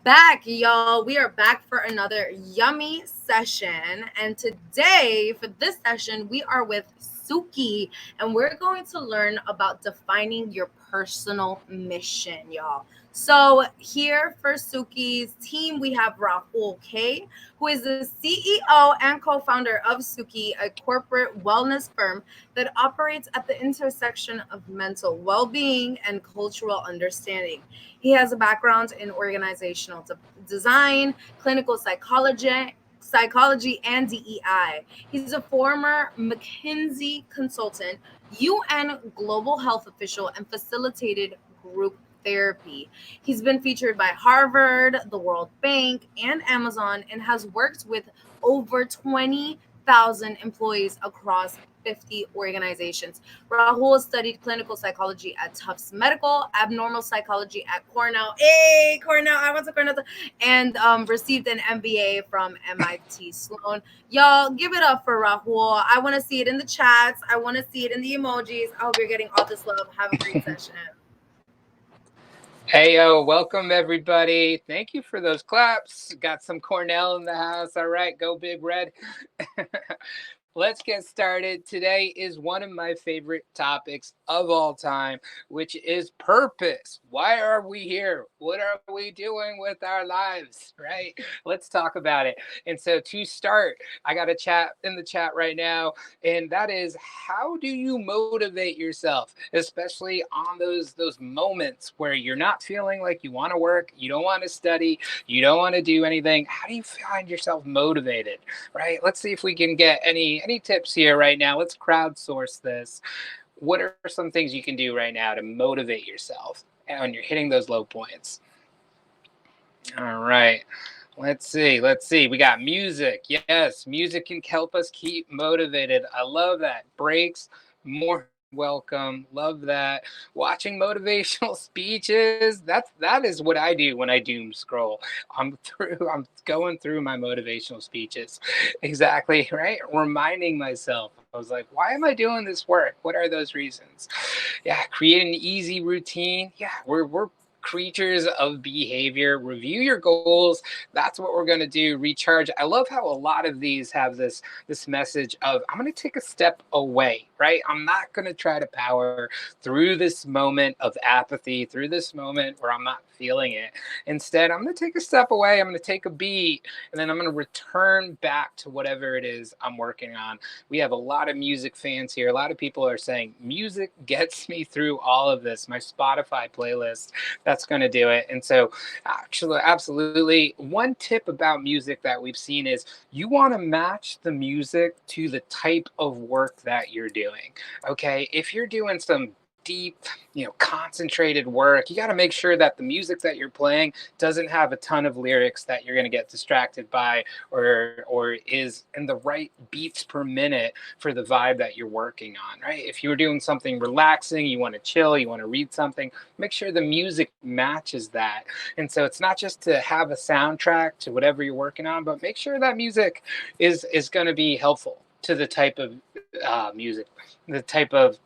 back, y'all. We are back for another yummy session. And today, for this session, we are with Suki, and we're going to learn about defining your personal mission, y'all. So, here for Suki's team, we have Rahul K, who is the CEO and co founder of Suki, a corporate wellness firm that operates at the intersection of mental well being and cultural understanding. He has a background in organizational design, clinical psychology, and DEI. He's a former McKinsey consultant, UN global health official, and facilitated group therapy. He's been featured by Harvard, the World Bank, and Amazon, and has worked with over 20,000 employees across 50 organizations. Rahul studied clinical psychology at Tufts Medical, abnormal psychology at Cornell. Hey, Cornell! I went to Cornell, and received an MBA from MIT Sloan. Y'all, give it up for Rahul. I want to see it in the chats. I want to see it in the emojis. I hope you're getting all this love. Have a great session. Hey, yo, welcome everybody. Thank you for those claps. Got some Cornell in the house. All right, go Big Red. Let's get started. Today is one of my favorite topics of all time, which is purpose. Why are we here? What are we doing with our lives, right? Let's talk about it. And so to start, I got a chat in the chat right now, and that is, how do you motivate yourself, especially on those moments where you're not feeling like you want to work, you don't want to study, you don't want to do anything? How do you find yourself motivated? Right? Let's see if we can get any tips here right now. Let's crowdsource this. What are some things you can do right now to motivate yourself when you're hitting those low points? All right. Let's see. Let's see. We got music. Yes, music can help us keep motivated. I love that. Breaks, more welcome. Love that. Watching motivational speeches. That is what I do when I doom scroll. I'm going through my motivational speeches. Exactly, right? Reminding myself. I was like, why am I doing this work? What are those reasons? Yeah, create an easy routine. Yeah, we're creatures of behavior. Review your goals. That's what we're going to do. Recharge. I love how a lot of these have this message of, I'm going to take a step away, right? I'm not going to try to power through this moment of apathy, through this moment where I'm not feeling it. Instead, I'm going to take a step away. I'm going to take a beat, and then I'm going to return back to whatever it is I'm working on. We have a lot of music fans here. A lot of people are saying music gets me through all of this. My Spotify playlist, that's going to do it. And so, actually, absolutely, one tip about music that we've seen is, you want to match the music to the type of work that you're doing. Okay, if you're doing some deep, concentrated work, you got to make sure that the music that you're playing doesn't have a ton of lyrics that you're going to get distracted by, or is in the right beats per minute for the vibe that you're working on, right? If you're doing something relaxing, you want to chill, you want to read something, make sure the music matches that. And so it's not just to have a soundtrack to whatever you're working on, but make sure that music is going to be helpful to the type of music, the type of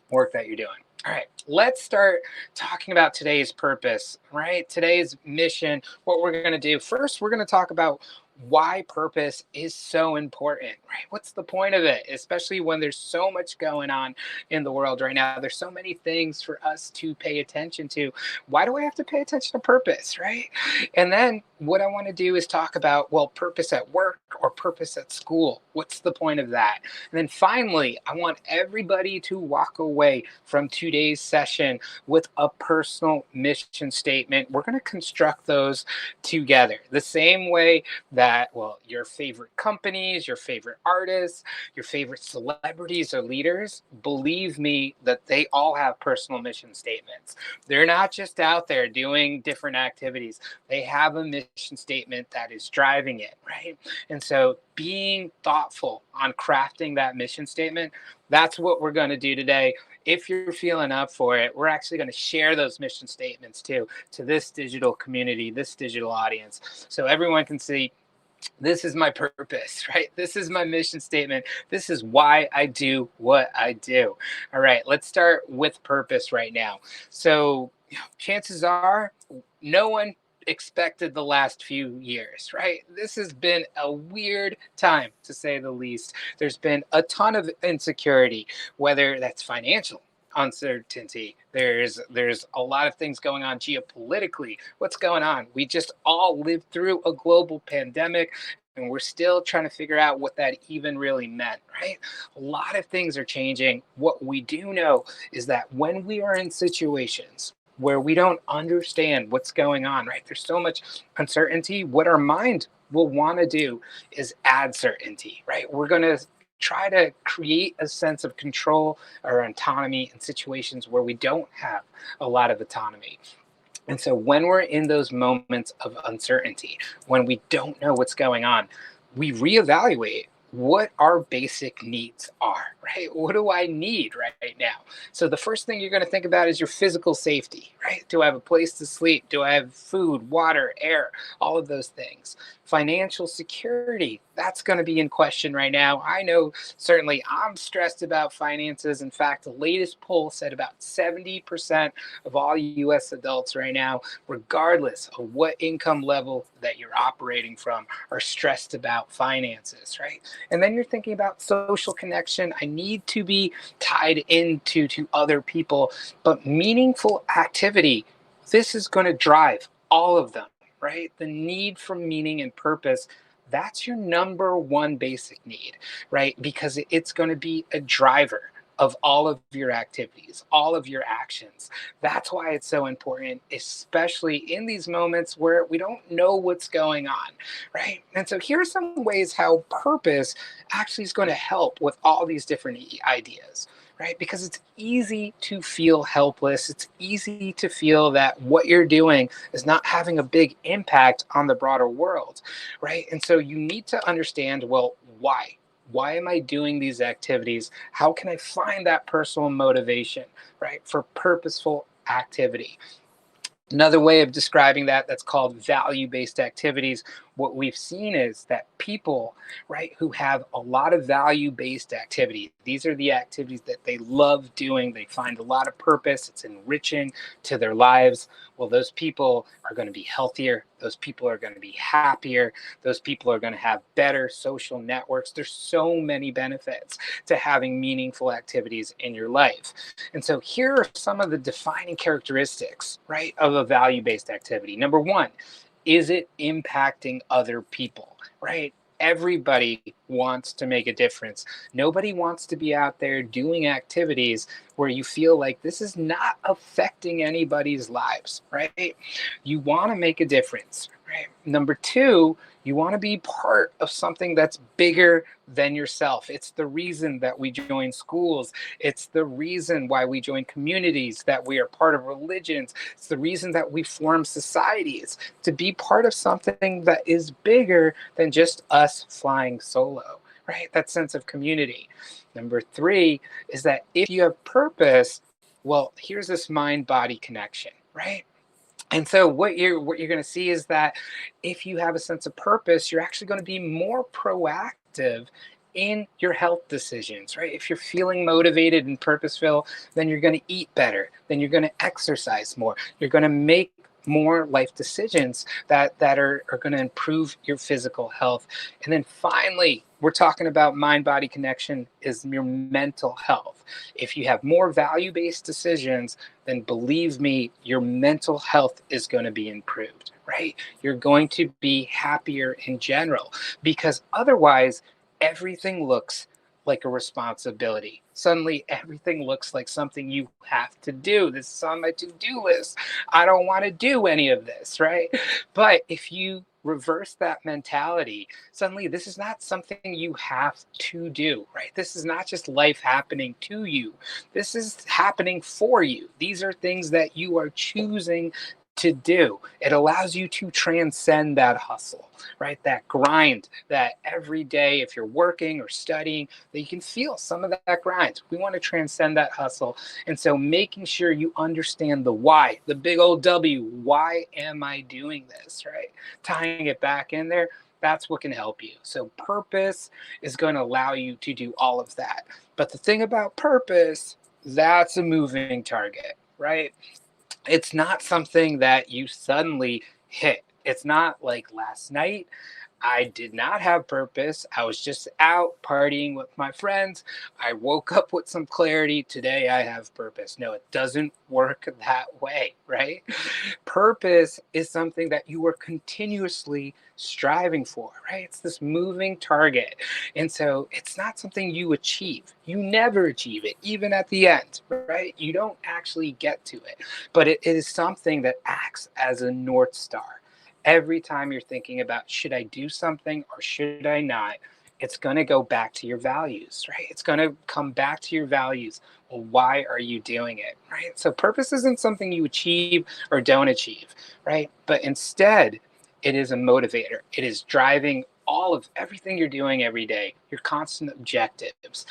work that you're doing. All right, let's start talking about today's purpose, right? Today's mission, what we're going to do. First, we're going to talk about why purpose is so important, right? What's the point of it, especially when there's so much going on in the world right now? There's so many things for us to pay attention to. Why do I have to pay attention to purpose, right? And then what I want to do is talk about, well, purpose at work or purpose at school. What's the point of that? And then finally, I want everybody to walk away from today's session with a personal mission statement. We're going to construct those together the same way that, well, your favorite companies, your favorite artists, your favorite celebrities or leaders, believe me that they all have personal mission statements. They're not just out there doing different activities. They have a mission statement that is driving it, right? And so being thoughtful on crafting that mission statement, that's what we're going to do today. If you're feeling up for it, we're actually going to share those mission statements too to this digital community, this digital audience, so everyone can see, this is my purpose, right? This is my mission statement. This is why I do what I do. All right, let's start with purpose right now. So, chances are no one expected the last few years, right? This has been a weird time, to say the least. There's been a ton of insecurity, whether that's financial uncertainty. There's a lot of things going on geopolitically. What's going on? We just all lived through a global pandemic, and we're still trying to figure out what that even really meant, right? A lot of things are changing. What we do know is that when we are in situations where we don't understand what's going on, right? There's so much uncertainty. What our mind will want to do is add certainty, right? We're going to try to create a sense of control or autonomy in situations where we don't have a lot of autonomy. And so when we're in those moments of uncertainty, when we don't know what's going on, we reevaluate what our basic needs are, right? What do I need right now? So the first thing you're going to think about is your physical safety, right? Do I have a place to sleep? Do I have food, water, air, all of those things? Financial security, that's going to be in question right now. I know certainly I'm stressed about finances. In fact, the latest poll said about 70% of all US adults right now, regardless of what income level that you're operating from, are stressed about finances, right? And then you're thinking about social connection. I need to be tied into to other people, but meaningful activity, this is going to drive all of them, right? The need for meaning and purpose, that's your number one basic need, right? Because it's going to be a driver of all of your activities, all of your actions. That's why it's so important, especially in these moments where we don't know what's going on, right? And so here are some ways how purpose actually is going to help with all these different ideas, right? Because it's easy to feel helpless. It's easy to feel that what you're doing is not having a big impact on the broader world, right? And so you need to understand, well, why? Why am I doing these activities? How can I find that personal motivation, right, for purposeful activity? Another way of describing that, that's called value-based activities. What we've seen is that people, right, who have a lot of value-based activity, these are the activities that they love doing, they find a lot of purpose, it's enriching to their lives. Well, those people are going to be healthier, those people are going to be happier, those people are going to have better social networks. There's so many benefits to having meaningful activities in your life. And so here are some of the defining characteristics, right, of a value-based activity. Number one, is it impacting other people, right? Everybody wants to make a difference. Nobody wants to be out there doing activities where you feel like this is not affecting anybody's lives, right? You want to make a difference, right? Number two, you want to be part of something that's bigger than yourself. It's the reason that we join schools. It's the reason why we join communities, that we are part of religions. It's the reason that we form societies, to be part of something that is bigger than just us flying solo, right? That sense of community. Number three is that if you have purpose, well, here's this mind-body connection, right? And so what you're going to see is that if you have a sense of purpose, you're actually going to be more proactive in your health decisions, right? If you're feeling motivated and purposeful, then you're going to eat better, then you're going to exercise more, you're going to make more life decisions that are going to improve your physical health. And then finally, we're talking about mind-body connection is your mental health. If you have more value-based decisions, then believe me, your mental health is going to be improved, right? You're going to be happier in general, because otherwise everything looks like a responsibility. Suddenly everything looks like something you have to do. This is on my to-do list. I don't want to do any of this, right? But if you reverse that mentality, suddenly this is not something you have to do, right? This is not just life happening to you. This is happening for you. These are things that you are choosing to do. It allows you to transcend that hustle, right? That grind that every day, if you're working or studying, that you can feel some of that grind. We want to transcend that hustle. And so making sure you understand the why, the big old W, why am I doing this, right? Tying it back in there, that's what can help you. So purpose is going to allow you to do all of that. But the thing about purpose, that's a moving target, right? It's not something that you suddenly hit. It's not like last night I did not have purpose. I was just out partying with my friends. I woke up with some clarity. Today I have purpose. No, it doesn't work that way, right? Purpose is something that you are continuously striving for, right? It's this moving target. And so it's not something you achieve. You never achieve it, even at the end, right? You don't actually get to it, but it is something that acts as a North Star. Every time you're thinking about, should I do something or should I not? It's going to go back to your values, right? It's going to come back to your values. Well, why are you doing it, right? So purpose isn't something you achieve or don't achieve, right? But instead, it is a motivator. It is driving all of everything you're doing every day, your constant objectives.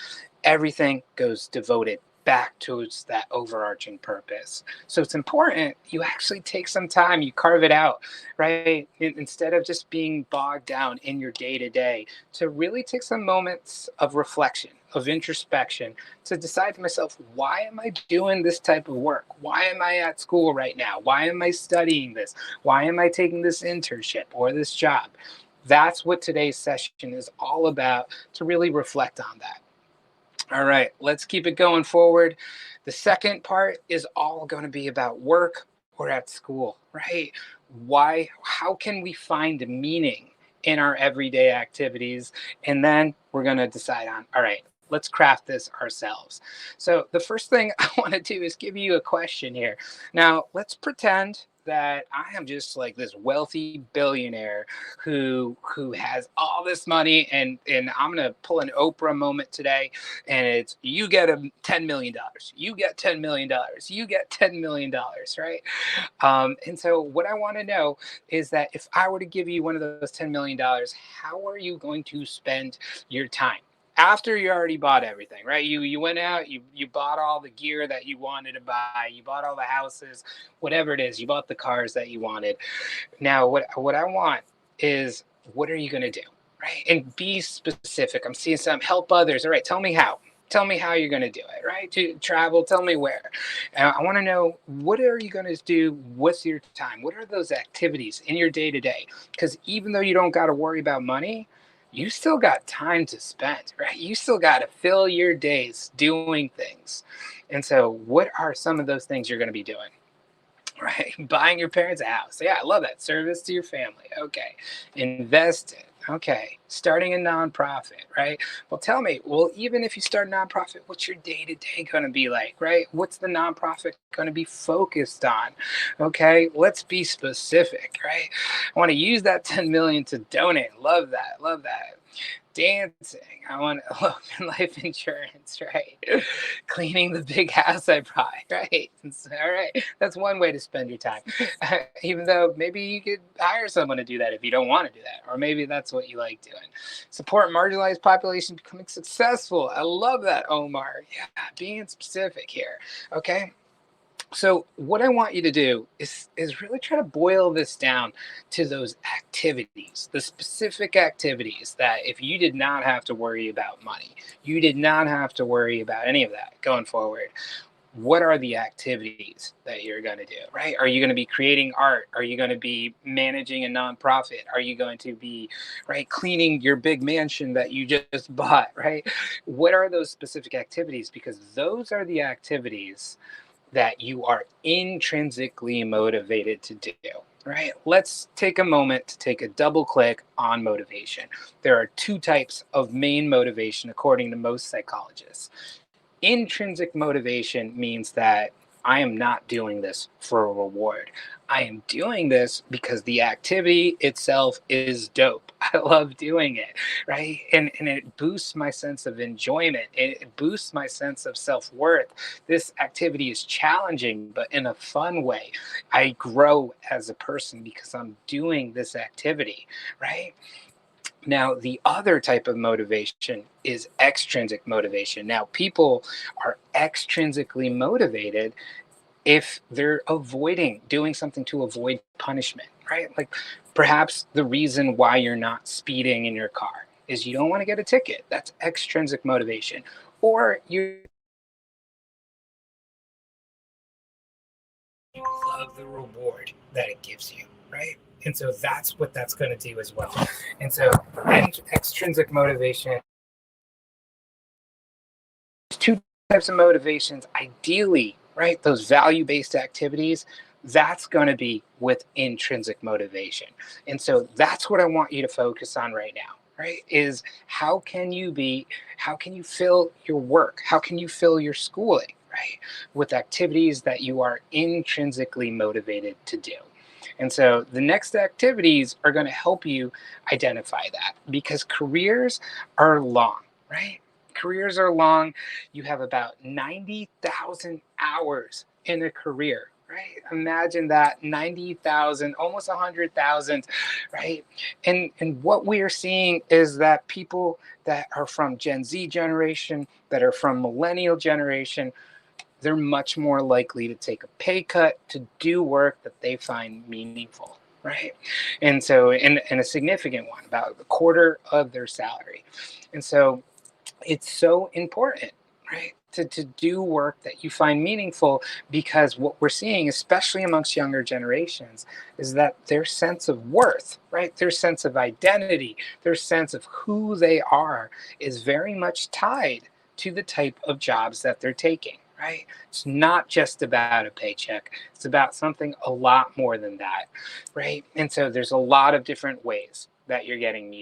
Everything goes devoted back towards that overarching purpose. So it's important you actually take some time, you carve it out, right? Instead of just being bogged down in your day to day, to really take some moments of reflection, of introspection, to decide to myself, why am I doing this type of work? Why am I at school right now? Why am I studying this? Why am I taking this internship or this job? That's what today's session is all about, to really reflect on that. All right, let's keep it going forward. The second part is all going to be about work or at school, right? How can we find meaning in our everyday activities? And then we're going to decide on, all right, let's craft this ourselves. So the first thing I want to do is give you a question here. Now, let's pretend that I am just like this wealthy billionaire who has all this money, and I'm gonna pull an Oprah moment today, and it's, you get a $10 million, you get $10 million, you get $10 million, right? And so what I want to know is that if I were to give you one of those $10 million, how are you going to spend your time? After you already bought everything, right? You went out, you bought all the gear that you wanted to buy, you bought all the houses, whatever it is, you bought the cars that you wanted. Now, what I want is, what are you going to do, right? And be specific. I'm seeing some, help others. All right, tell me how. Tell me how you're going to do it, right? To travel, tell me where. I want to know, what are you going to do with your time? What are those activities in your day to day? Because even though you don't got to worry about money, you still got time to spend, right? You still got to fill your days doing things. And so, what are some of those things you're going to be doing? Right? Buying your parents a house. Yeah, I love that. Service to your family. Okay. Invest in. Okay. Starting a nonprofit, right? Well, tell me, well, even if you start a nonprofit, what's your day to day going to be like, right? What's the nonprofit going to be focused on? Okay. Let's be specific, right? I want to use that 10 million to donate. Love that. Love that. Dancing. I want life insurance, right? Cleaning the big house I bought, right? All right. That's one way to spend your time. Even though maybe you could hire someone to do that if you don't want to do that, or maybe that's what you like doing. Support marginalized population becoming successful. I love that, Omar. Yeah, being specific here. Okay. So what I want you to do is really try to boil this down to those activities, the specific activities that if you did not have to worry about money, you did not have to worry about any of that going forward. What are the activities that you're going to do, right? Are you going to be creating art? Are you going to be managing a nonprofit? Are you going to be, right, cleaning your big mansion that you just bought, right? What are those specific activities? Because those are the activities that you are intrinsically motivated to do, right? Let's take a moment to take a double click on motivation. There are two types of main motivation, according to most psychologists. Intrinsic motivation means that I am not doing this for a reward. I am doing this because the activity itself is dope. I love doing it, right? And it boosts my sense of enjoyment. It boosts my sense of self-worth. This activity is challenging, but in a fun way. I grow as a person because I'm doing this activity, right? Now, the other type of motivation is extrinsic motivation. Now, people are extrinsically motivated if they're avoiding doing something to avoid punishment, right? Like perhaps the reason why you're not speeding in your car is you don't want to get a ticket. That's extrinsic motivation. Or you love the reward that it gives you, right? And so that's what that's going to do as well. And so extrinsic motivation, two types of motivations, ideally, right? Those value-based activities, that's going to be with intrinsic motivation. And so that's what I want you to focus on right now, right? Is how can you fill your work? How can you fill your schooling, right? With activities that you are intrinsically motivated to do. And so the next activities are going to help you identify that, because careers are long, right? Careers are long. You have about 90,000 hours in a career, right? Imagine that, 90,000, almost 100,000, right? And what we are seeing is that people that are from Gen Z generation, that are from millennial generation, they're much more likely to take a pay cut to do work that they find meaningful, right? And so, and a significant one, about a quarter of their salary. And so it's so important, right, to do work that you find meaningful, because what we're seeing, especially amongst younger generations, is that their sense of worth, right, their sense of identity, their sense of who they are is very much tied to the type of jobs that they're taking, right? It's not just about a paycheck. It's about something a lot more than that, right? And so there's a lot of different ways that you're getting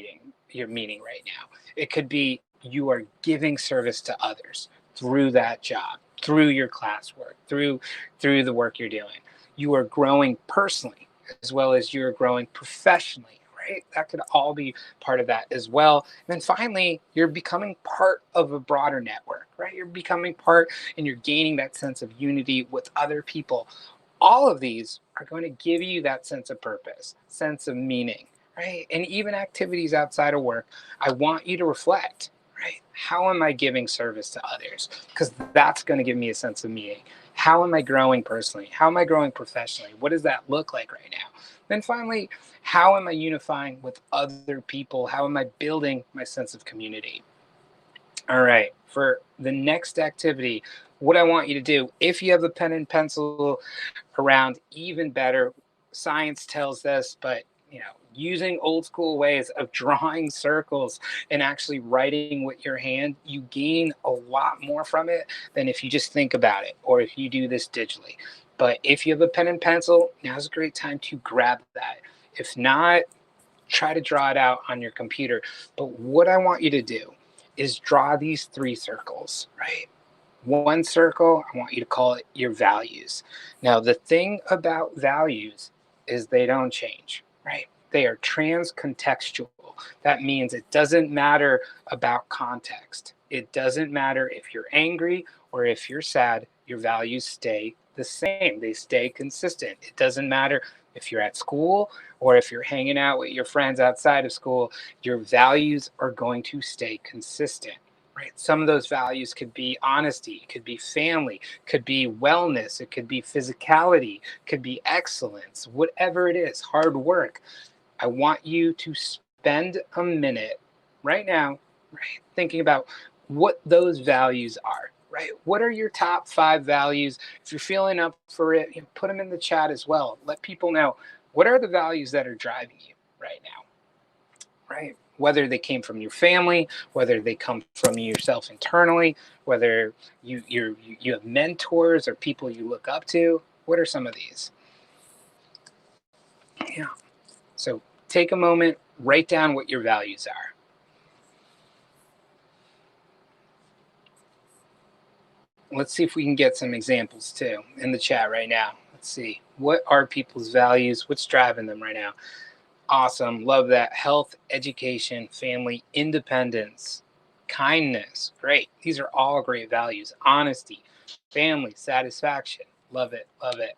your meaning right now. It could be you are giving service to others through that job, through your classwork, through the work you're doing. You are growing personally as well as you're growing professionally, right? That could all be part of that as well. And then finally, you're becoming part of a broader network, right? You're becoming part, and you're gaining that sense of unity with other people. All of these are going to give you that sense of purpose, sense of meaning, right? And even activities outside of work, I want you to reflect, right? How am I giving service to others? Because that's going to give me a sense of meaning. How am I growing personally? How am I growing professionally? What does that look like right now? Then finally, how am I unifying with other people? How am I building my sense of community? All right, for the next activity, what I want you to do, if you have a pen and pencil around, even better. Science tells this, but using old school ways of drawing circles and actually writing with your hand, you gain a lot more from it than if you just think about it or if you do this digitally. But if you have a pen and pencil, now's a great time to grab that. If not, try to draw it out on your computer. But what I want you to do is draw these 3 circles, right? One circle, I want you to call it your values. Now, the thing about values is they don't change, right? They are transcontextual. That means it doesn't matter about context. It doesn't matter if you're angry or if you're sad, your values stay the same. They stay consistent. It doesn't matter if you're at school or if you're hanging out with your friends outside of school, your values are going to stay consistent. Right? Some of those values could be honesty, could be family, could be wellness, it could be physicality, could be excellence, whatever it is, hard work. I want you to spend a minute right now, right, thinking about what those values are, right? What are your top 5 values? If you're feeling up for it, put them in the chat as well. Let people know, what are the values that are driving you right now, right? Whether they came from your family, whether they come from yourself internally, whether you have mentors or people you look up to. What are some of these? Yeah. So take a moment, write down what your values are. Let's see if we can get some examples too in the chat right now. Let's see. What are people's values? What's driving them right now? Awesome. Love that. Health, education, family, independence, kindness. Great. These are all great values. Honesty, family, satisfaction. Love it. Love it.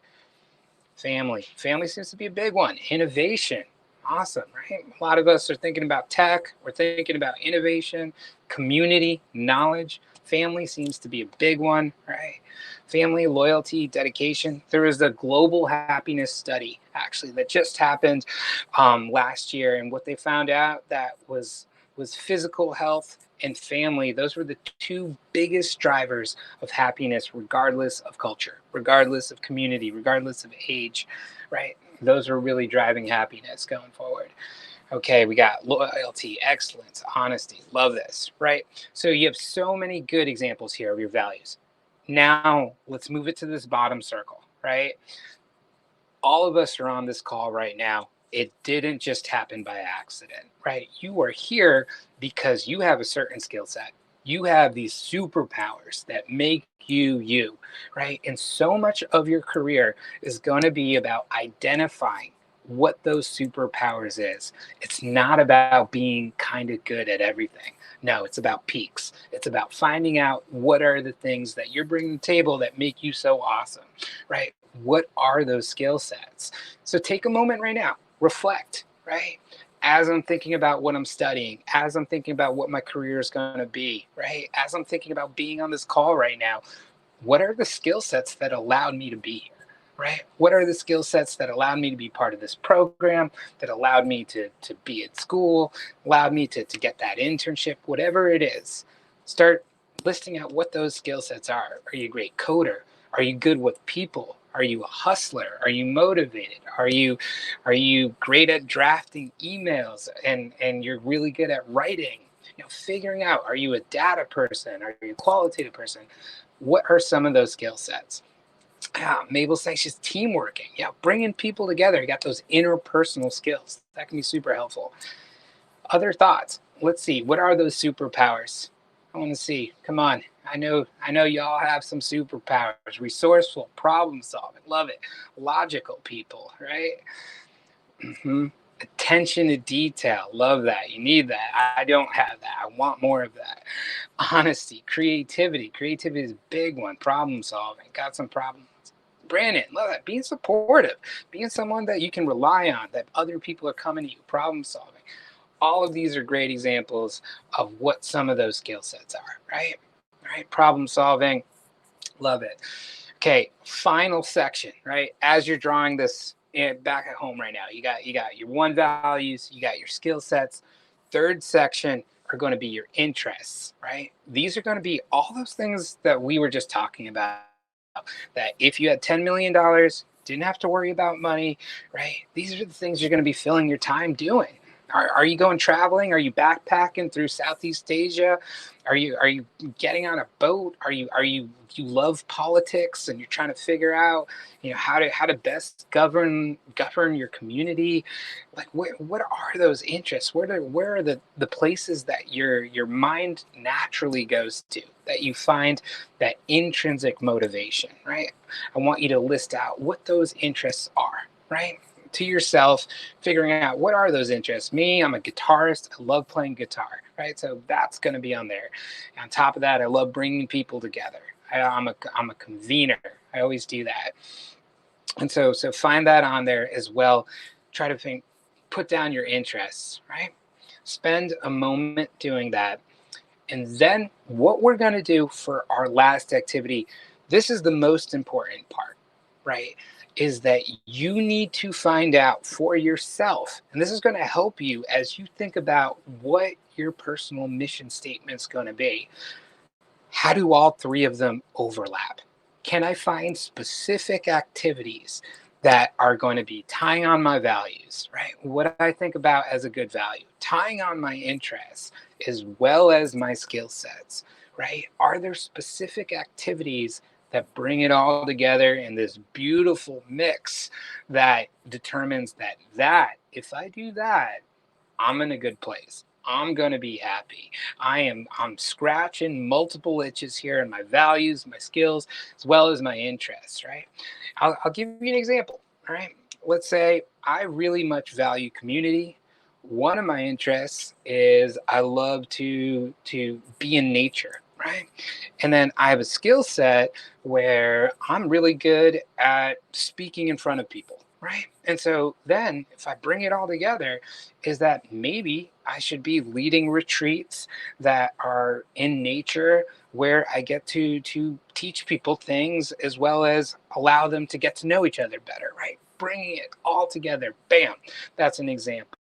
Family. Family seems to be a big one. Innovation. Awesome, right? A lot of us are thinking about tech. We're thinking about innovation, community, knowledge. Family seems to be a big one, right? Family, loyalty, dedication. There was a global happiness study actually that just happened last year, and what they found out that was physical health and family. Those were the 2 biggest drivers of happiness, regardless of culture, regardless of community, regardless of age, right? Those are really driving happiness going forward. Okay, we got loyalty, excellence, honesty. Love this, right? So you have so many good examples here of your values. Now let's move it to this bottom circle, right? All of us are on this call right now. It didn't just happen by accident, right? You are here because you have a certain skill set. You have these superpowers that make you you, right? And so much of your career is going to be about identifying what those superpowers is. It's not about being kind of good at everything. No, it's about peaks. It's about finding out what are the things that you're bringing to the table that make you so awesome, right? What are those skill sets? So take a moment right now, reflect, right? As I'm thinking about what I'm studying, as I'm thinking about what my career is going to be, right? As I'm thinking about being on this call right now, what are the skill sets that allowed me to be here? Right? What are the skill sets that allowed me to be part of this program, that allowed me to be at school, allowed me to get that internship, whatever it is? Start listing out what those skill sets are. Are you a great coder? Are you good with people? Are you a hustler? Are you motivated? Are you great at drafting emails and you're really good at writing? Figuring out, are you a data person? Are you a qualitative person? What are some of those skill sets? Mabel's saying she's team working. Yeah, bringing people together. You got those interpersonal skills. That can be super helpful. Other thoughts? Let's see. What are those superpowers? I want to see. Come on. I know y'all have some superpowers. Resourceful, problem solving. Love it. Logical people, right? Mm-hmm. Attention to detail. Love that. You need that. I don't have that. I want more of that. Honesty, creativity. Creativity is a big one. Problem solving. Got some problems. Brandon, love that. Being supportive. Being someone that you can rely on, that other people are coming to you. Problem solving. All of these are great examples of what some of those skill sets are, right? Right. Problem solving. Love it. Okay, final section, right? As you're drawing this back at home right now, you got your one values, you got your skill sets. Third section are going to be your interests, right? These are going to be all those things that we were just talking about. That if you had $10 million, didn't have to worry about money, right? These are the things you're going to be filling your time doing. Are you going traveling? Are you backpacking through Southeast Asia? Are you getting on a boat? You love politics and you're trying to figure out how to best govern your community? Like what are those interests? Where are the places that your mind naturally goes to, that you find that intrinsic motivation, right? I want you to list out what those interests are, right? To yourself, figuring out what are those interests. Me, I'm a guitarist. I love playing guitar, right? So that's going to be on there. On top of that, I love bringing people together. I'm a convener. I always do that. And so find that on there as well. Try to put down your interests, right? Spend a moment doing that. And then what we're going to do for our last activity, this is the most important part, right? Is that you need to find out for yourself. And this is going to help you as you think about what your personal mission statement's going to be. How do all three of them overlap? Can I find specific activities that are going to be tying on my values, right? What I think about as a good value, tying on my interests as well as my skill sets, right? Are there specific activities that bring it all together in this beautiful mix that determines that if I do that, I'm in a good place. I'm going to be happy. I'm scratching multiple itches here in my values, my skills, as well as my interests, right? I'll give you an example, all right? Let's say I really much value community. One of my interests is I love to be in nature, right? And then I have a skill set where I'm really good at speaking in front of people, right? And so then if I bring it all together, is that maybe I should be leading retreats that are in nature where I get to teach people things as well as allow them to get to know each other better, right? Bringing it all together. Bam. That's an example,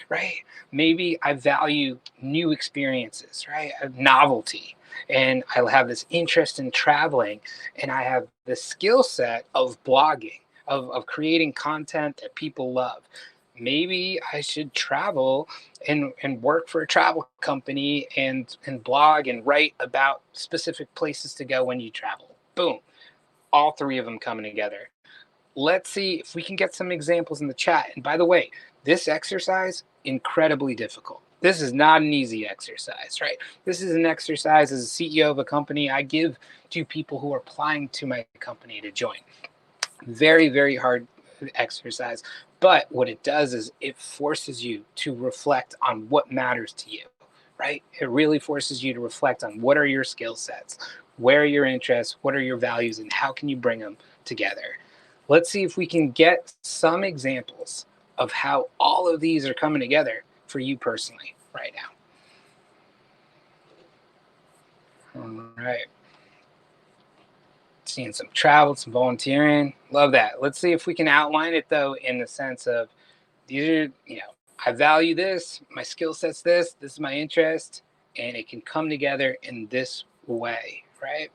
right? Maybe I value new experiences, right? Novelty. And I have this interest in traveling and I have the skill set of blogging. of creating content that people love. Maybe I should travel and work for a travel company and blog and write about specific places to go when you travel. Boom. All three of them coming together. Let's see if we can get some examples in the chat. And by the way, this exercise, incredibly difficult. This is not an easy exercise, right? This is an exercise as a CEO of a company I give to people who are applying to my company to join. Very, very hard exercise. But what it does is it forces you to reflect on what matters to you, right? It really forces you to reflect on what are your skill sets, where are your interests, what are your values, and how can you bring them together. Let's see if we can get some examples of how all of these are coming together for you personally right now. All right. Seeing some travel, some volunteering. Love that. Let's see if we can outline it though in the sense of these are, I value this, my skill set's this is my interest, and it can come together in this way, right?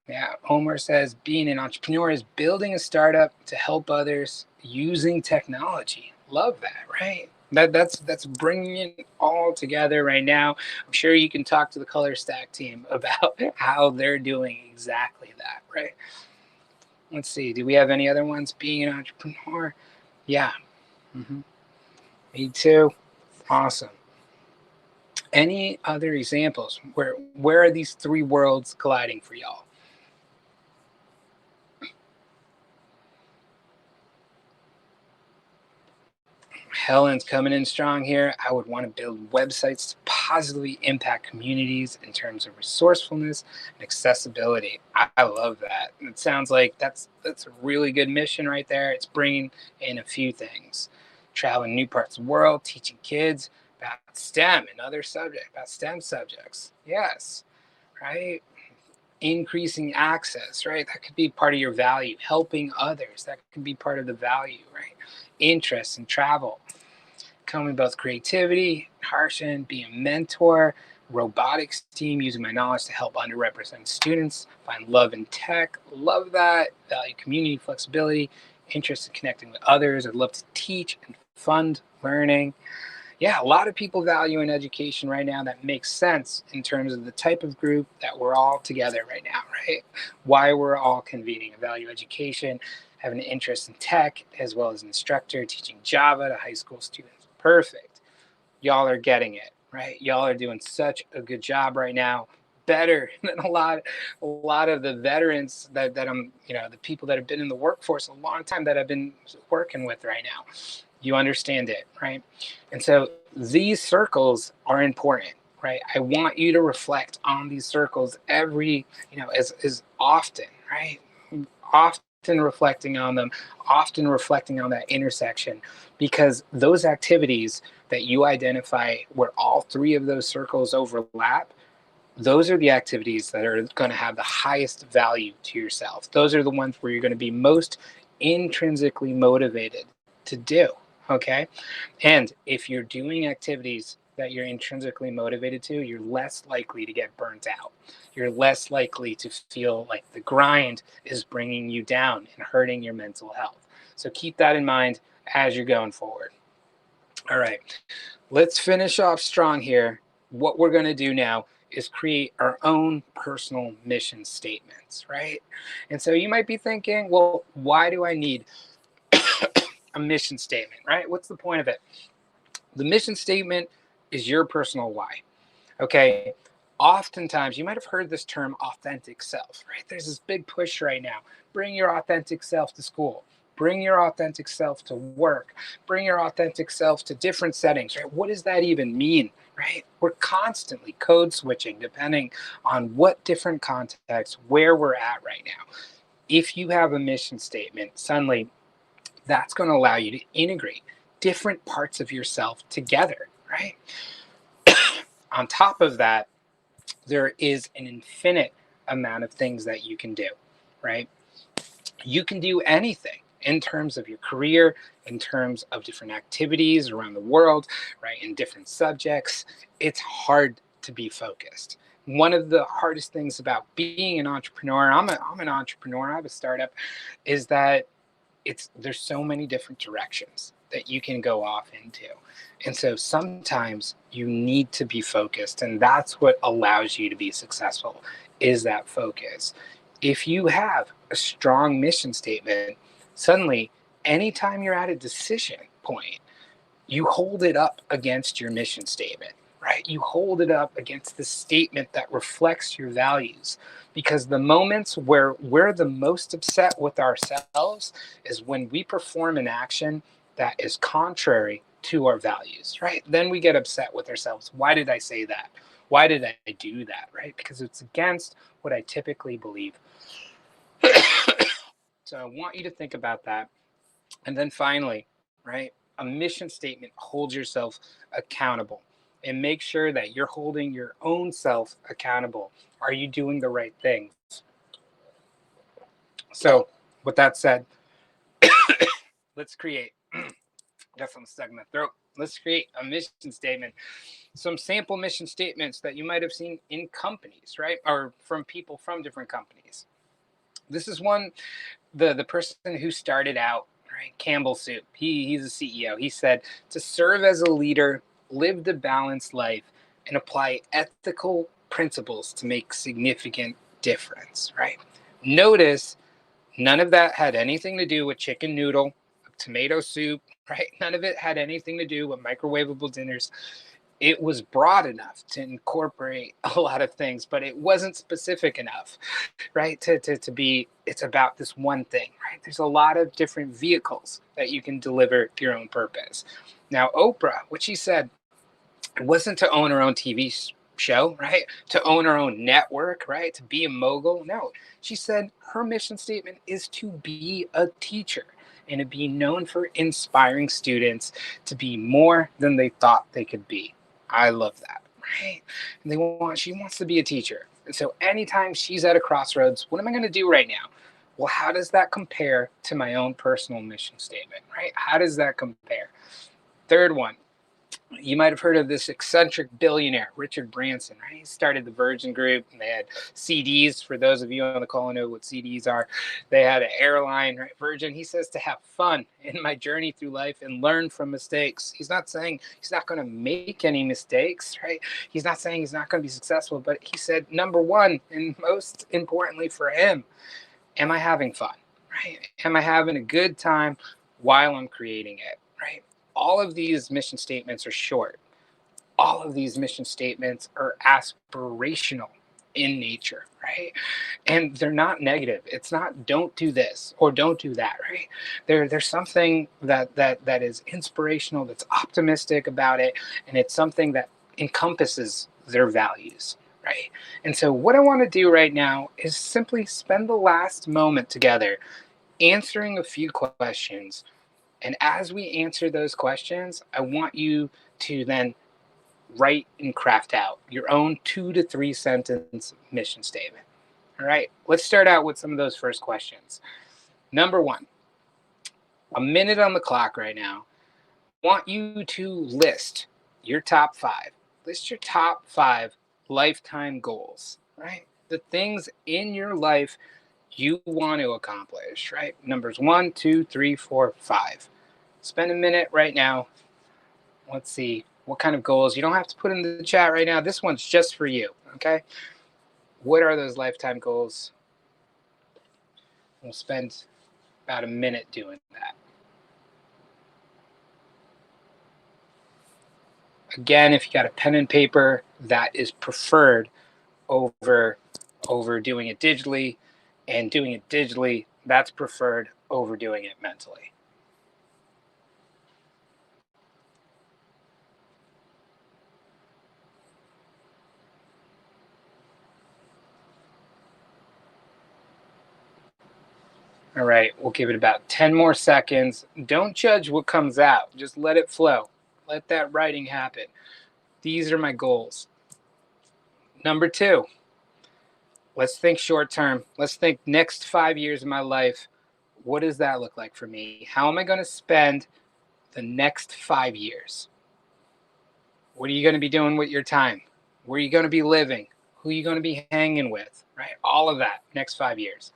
Yeah, Homer says being an entrepreneur is building a startup to help others using technology. Love that, right? That's bringing it all together right now. I'm sure you can talk to the Color Stack team about how they're doing exactly that, right? Let's see. Do we have any other ones? Being an entrepreneur? Yeah. Mm-hmm. Me too. Awesome. Any other examples? Where are these three worlds colliding for y'all? Helen's coming in strong here. I would want to build websites to positively impact communities in terms of resourcefulness and accessibility. I love that. It sounds like that's a really good mission right there. It's bringing in a few things. Traveling new parts of the world, teaching kids about STEM and other subjects, about STEM subjects. Yes, right? Increasing access, right? That could be part of your value. Helping others, that could be part of the value, right? Interest in travel, coming both creativity, Harshan, being a mentor, robotics team, using my knowledge to help underrepresented students find love in tech. Love that. Value community, flexibility, interest in connecting with others. I'd love to teach and fund learning. Yeah, a lot of people value in education right now. That makes sense in terms of the type of group that we're all together right now, right? Why we're all convening. Value education, having an interest in tech, as well as an instructor teaching Java to high school students. Perfect. Y'all are getting it, right? Y'all are doing such a good job right now. Better than a lot of the veterans that I'm, the people that have been in the workforce a long time that I've been working with right now. You understand it, right? And so these circles are important, right? I want you to reflect on these circles every, as often, right? Often reflecting on them, often reflecting on that intersection, because those activities that you identify where all three of those circles overlap, those are the activities that are going to have the highest value to yourself. Those are the ones where you're going to be most intrinsically motivated to do. Okay. And if you're doing activities that you're intrinsically motivated to, you're less likely to get burnt out. You're less likely to feel like the grind is bringing you down and hurting your mental health. So keep that in mind as you're going forward. All right. Let's finish off strong here. What we're going to do now is create our own personal mission statements, right? And so you might be thinking, well, why do I need a mission statement, right? What's the point of it? The mission statement is your personal why. Okay. Oftentimes, you might have heard this term authentic self, right? There's this big push right now. Bring your authentic self to school. Bring your authentic self to work. Bring your authentic self to different settings, right? What does that even mean, right? We're constantly code switching depending on what different context, where we're at right now. If you have a mission statement, suddenly that's going to allow you to integrate different parts of yourself together, right? On top of that, there is an infinite amount of things that you can do, right? You can do anything in terms of your career, in terms of different activities around the world, right? In different subjects. It's hard to be focused. One of the hardest things about being an entrepreneur, I'm an entrepreneur, I have a startup, is that there's so many different directions that you can go off into. And so sometimes you need to be focused, and that's what allows you to be successful, is that focus. If you have a strong mission statement, suddenly anytime you're at a decision point, you hold it up against your mission statement, right? You hold it up against the statement that reflects your values. Because the moments where we're the most upset with ourselves is when we perform an action that is contrary to our values, right? Then we get upset with ourselves. Why did I say that? Why did I do that, right? Because it's against what I typically believe. So I want you to think about that. And then finally, right, a mission statement holds yourself accountable, and make sure that you're holding your own self accountable. Are you doing the right things? So, with that said, let's create, got something stuck in my throat. Let's create a mission statement. Some sample mission statements that you might have seen in companies, right? Or from people from different companies. This is one, the person who started out, right, Campbell Soup, he's a CEO. He said, to serve as a leader, live the balanced life, and apply ethical principles to make significant difference, right? Notice none of that had anything to do with chicken noodle, tomato soup, right? None of it had anything to do with microwavable dinners. It was broad enough to incorporate a lot of things, but it wasn't specific enough, right? To be, it's about this one thing, right? There's a lot of different vehicles that you can deliver your own purpose. Now, Oprah, what she said, it wasn't to own her own TV show, right? To own her own network, right? To be a mogul. No, she said her mission statement is to be a teacher and to be known for inspiring students to be more than they thought they could be. I love that, right? And she wants to be a teacher. And so anytime she's at a crossroads, what am I going to do right now? Well, how does that compare to my own personal mission statement, right? How does that compare? Third one, you might have heard of this eccentric billionaire, Richard Branson, right? He started the Virgin Group, and they had CDs. For those of you on the call who know what CDs are, they had an airline, right? Virgin. He says to have fun in my journey through life and learn from mistakes. He's not saying he's not going to make any mistakes, right? He's not saying he's not going to be successful, but he said, number one, and most importantly for him, am I having fun, right? Am I having a good time while I'm creating it, right? All of these mission statements are short. All of these mission statements are aspirational in nature, right? And they're not negative. It's not don't do this or don't do that, right? There's something that is inspirational, that's optimistic about it, and it's something that encompasses their values, right? And so what I want to do right now is simply spend the last moment together answering a few questions. And as we answer those questions, I want you to then write and craft out your own 2 to 3 sentence mission statement. All right, let's start out with some of those first questions. Number one, a minute on the clock right now. I want you to list your top five. List your top five lifetime goals, right? The things in your life you want to accomplish, right? Numbers 1, 2, 3, 4, 5. Spend a minute right now. Let's see what kind of goals. You don't have to put in the chat right now. This one's just for you, okay? What are those lifetime goals? We'll spend about a minute doing that. Again, if you got a pen and paper, that is preferred over doing it digitally, and doing it digitally, that's preferred over doing it mentally. All right, we'll give it about 10 more seconds. Don't judge what comes out. Just let it flow. Let that writing happen. These are my goals. Number two, let's think short term. Let's think next 5 years of my life. What does that look like for me? How am I going to spend the next 5 years? What are you going to be doing with your time? Where are you going to be living? Who are you going to be hanging with, right? All of that next 5 years.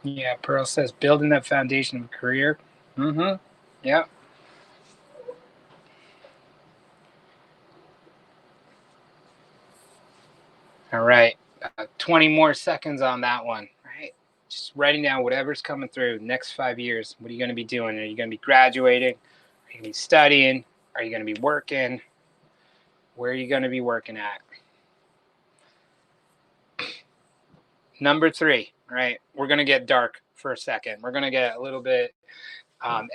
Yeah, Pearl says building that foundation of a career. Mm-hmm. Yeah. All right. 20 more seconds on that one, right? Just writing down whatever's coming through next 5 years. What are you going to be doing? Are you going to be graduating? Are you going to be studying? Are you going to be working? Where are you going to be working at? Number 3, right? We're going to get dark for a second. We're going to get a little bit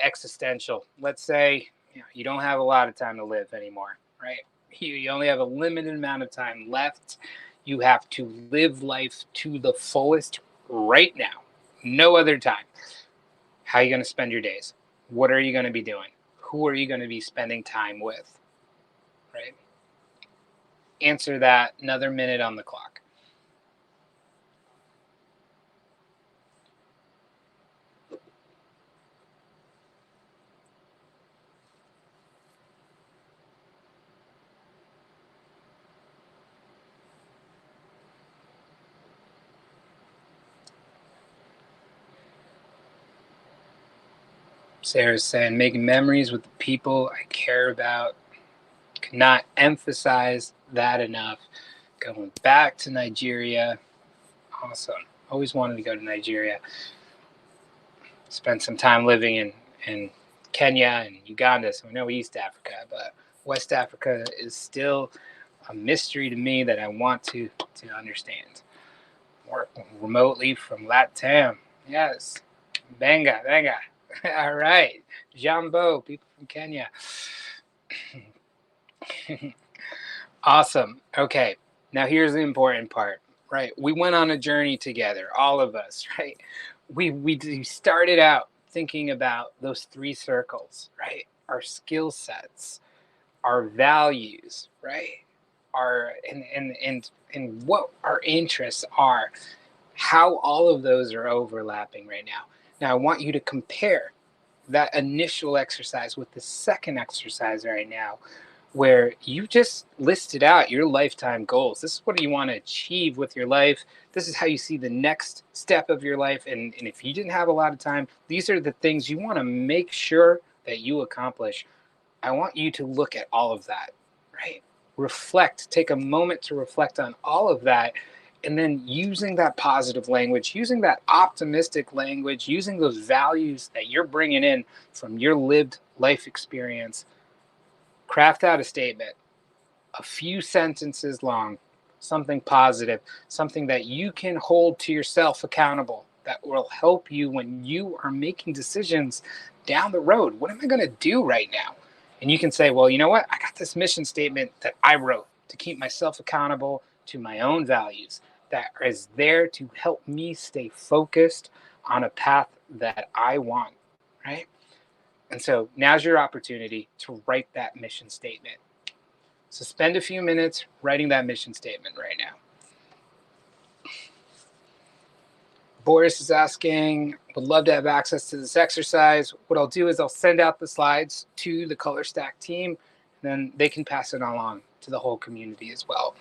existential. Let's say you don't have a lot of time to live anymore, right? You only have a limited amount of time left. You have to live life to the fullest right now. No other time. How are you going to spend your days? What are you going to be doing? Who are you going to be spending time with? Right? Answer that. Another minute on the clock. Sarah's saying, making memories with the people I care about. Cannot emphasize that enough. Going back to Nigeria. Awesome. Always wanted to go to Nigeria. Spent some time living in Kenya and Uganda, so I know East Africa, but West Africa is still a mystery to me that I want to understand. Work remotely from Latam. Yes. Benga, benga. All right. Jambo, people from Kenya. Awesome. Okay. Now here's the important part, right? We went on a journey together, all of us, right? We started out thinking about those 3 circles, right? Our skill sets, our values, right? Our and what our interests are, how all of those are overlapping right now. Now I want you to compare that initial exercise with the second exercise right now, where you just listed out your lifetime goals. This is what you want to achieve with your life. This is how you see the next step of your life. And if you didn't have a lot of time, these are the things you want to make sure that you accomplish. I want you to look at all of that, right? Reflect, take a moment to reflect on all of that. And then using that positive language, using that optimistic language, using those values that you're bringing in from your lived life experience, craft out a statement, a few sentences long, something positive, something that you can hold to yourself accountable, that will help you when you are making decisions down the road. What am I going to do right now? And you can say, well, you know what? I got this mission statement that I wrote to keep myself accountable to my own values, that is there to help me stay focused on a path that I want, right? And so now's your opportunity to write that mission statement. So spend a few minutes writing that mission statement right now. Boris is asking, would love to have access to this exercise. What I'll do is I'll send out the slides to the Color Stack team, and then they can pass it along to the whole community as well.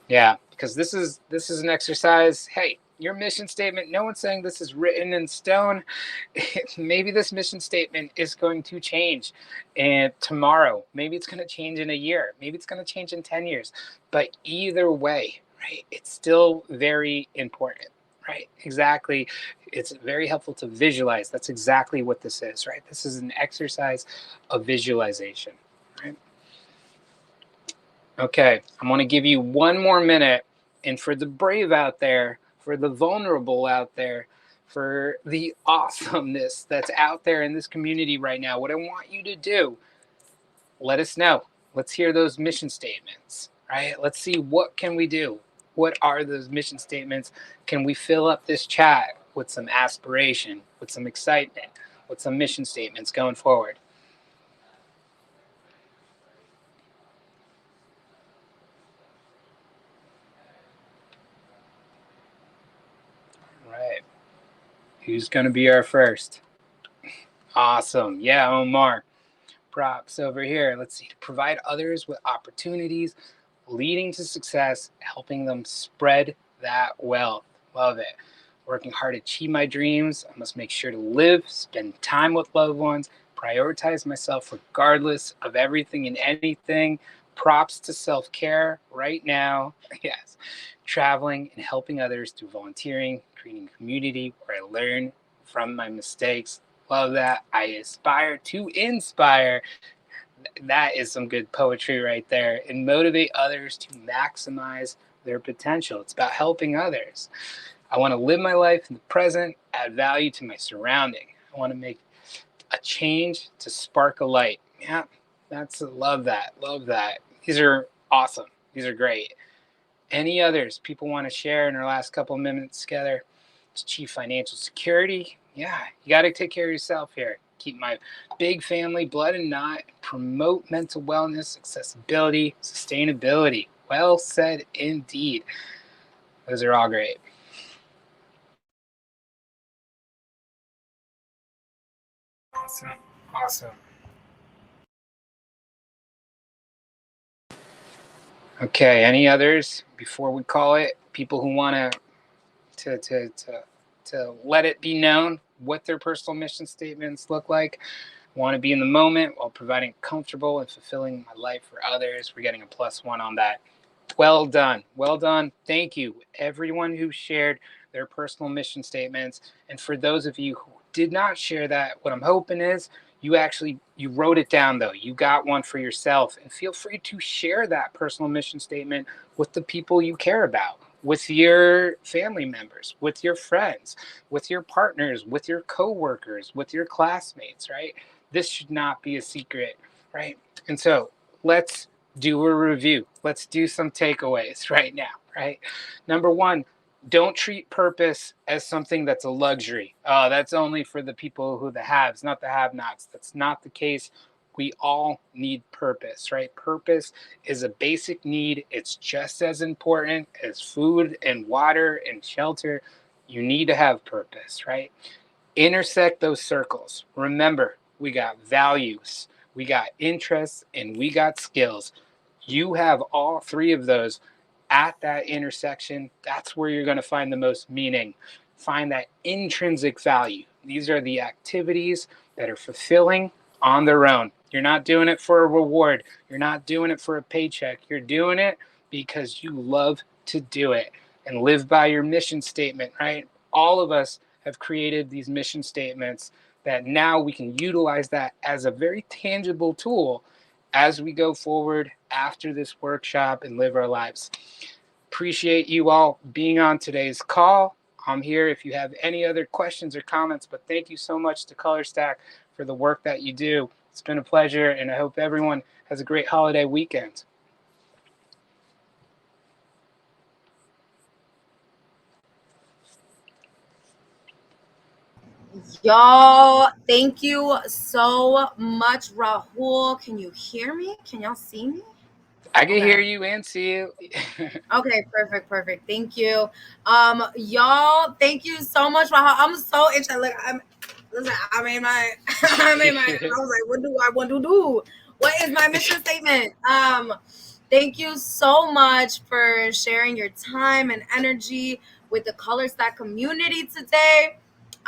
Yeah, because this is an exercise. Hey, your mission statement, no one's saying this is written in stone. Maybe this mission statement is going to change and tomorrow. Maybe it's going to change in a year. Maybe it's going to change in 10 years. But either way, right, it's still very important, right? Exactly. It's very helpful to visualize. That's exactly what this is, right? This is an exercise of visualization, right? Okay, I'm going to give you one more minute. And for the brave out there, for the vulnerable out there, for the awesomeness that's out there in this community right now, what I want you to do, let us know. Let's hear those mission statements, right? Let's see what can we do. What are those mission statements? Can we fill up this chat with some aspiration, with some excitement, with some mission statements going forward? Who's going to be our first? Awesome. Yeah, Omar. Props over here. Let's see. To provide others with opportunities leading to success, helping them spread that wealth. Love it. Working hard to achieve my dreams. I must make sure to live, spend time with loved ones, prioritize myself regardless of everything and anything. Props to self care right now. Yes. Traveling and helping others through volunteering, creating a community where I learn from my mistakes. Love that. I aspire to inspire. That is some good poetry right there. And motivate others to maximize their potential. It's about helping others. I want to live my life in the present, add value to my surrounding. I want to make a change to spark a light. Yeah, love that. Love that. These are awesome. These are great. Any others people want to share in our last couple of minutes together? To achieve financial security. Yeah, you got to take care of yourself here. Keep my big family, blood and knot, promote mental wellness, accessibility, sustainability. Well said indeed. Those are all great. Awesome. Awesome. Okay, any others before we call it? People who want to let it be known what their personal mission statements look like. Want to be in the moment while providing comfortable and fulfilling my life for others. We're getting a +1 on that. Well done. Well done. Thank you, everyone who shared their personal mission statements. And for those of you who did not share that, what I'm hoping is you wrote it down though. You got one for yourself, and feel free to share that personal mission statement with the people you care about, with your family members, with your friends, with your partners, with your coworkers, with your classmates, right? This should not be a secret, right? And so let's do a review. Let's do some takeaways right now, right? Number one, don't treat purpose as something that's a luxury. Oh, that's only for the people who the haves, not the have-nots. That's not the case. We all need purpose, right? Purpose is a basic need. It's just as important as food and water and shelter. You need to have purpose, right? Intersect those circles. Remember, we got values, we got interests, and we got skills. You have all three of those at that intersection. That's where you're going to find the most meaning. Find that intrinsic value. These are the activities that are fulfilling on their own. You're not doing it for a reward. You're not doing it for a paycheck. You're doing it because you love to do it and live by your mission statement, right? All of us have created these mission statements that now we can utilize that as a very tangible tool as we go forward after this workshop and live our lives. Appreciate you all being on today's call. I'm here if you have any other questions or comments, but thank you so much to Color Stack for the work that you do. It's been a pleasure, and I hope everyone has a great holiday weekend. Y'all, thank you so much, Rahul. Can you hear me? Can y'all see me? I can Okay. hear you and see you. Okay, perfect. Thank you. Y'all, thank you so much, Rahul. I'm so interested. Like, listen, I made my, I was like, what do I want to do? What is my mission statement? Thank you so much for sharing your time and energy with the Color Stack community today.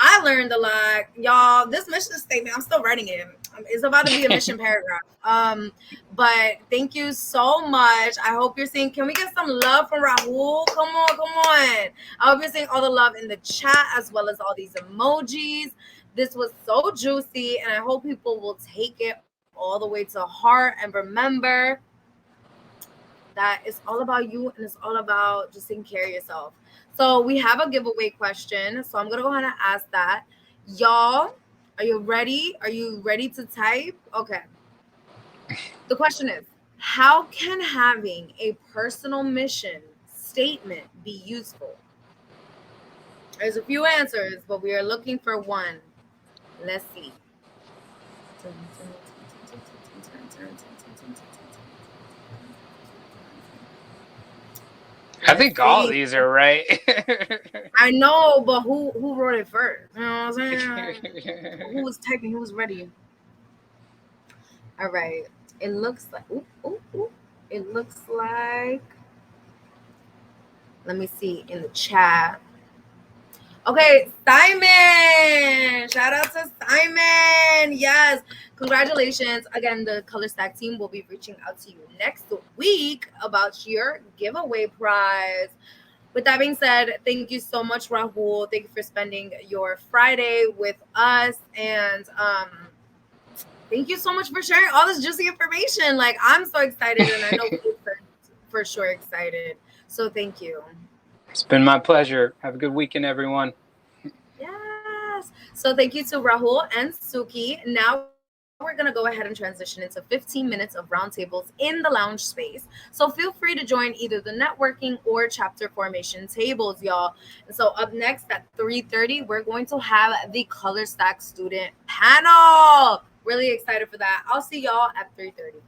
I learned a lot, y'all. This mission statement, I'm still writing it. It's about to be a mission paragraph. But thank you so much. I hope you're seeing. Can we get some love from Rahul? Come on. I hope you're seeing all the love in the chat as well as all these emojis. This was so juicy, and I hope people will take it all the way to heart and remember that it's all about you and it's all about just taking care of yourself. So we have a giveaway question. So I'm gonna go ahead and ask that. Y'all, are you ready? Are you ready to type? Okay. The question is, how can having a personal mission statement be useful? There's a few answers, but we are looking for one. Let's see. I Let's think all of see. these are right. I know, but who wrote it first? You know what I'm saying? Who was typing? Who was ready? All right. It looks like. Ooh, ooh, ooh. It looks like. Let me see in the chat. Okay, Simon. Shout out to Simon. Yes. Congratulations. Again, the Color Stack team will be reaching out to you next week about your giveaway prize. With that being said, thank you so much, Rahul. Thank you for spending your Friday with us. And thank you so much for sharing all this juicy information. Like, I'm so excited, and I know we're for sure excited. So thank you. It's been my pleasure. Have a good weekend, everyone. Yes. So thank you to Rahul and Suki. Now we're going to go ahead and transition into 15 minutes of roundtables in the lounge space. So feel free to join either the networking or chapter formation tables, y'all. And so up next at 3:30, we're going to have the Color Stack student panel. Really excited for that. I'll see y'all at 3:30.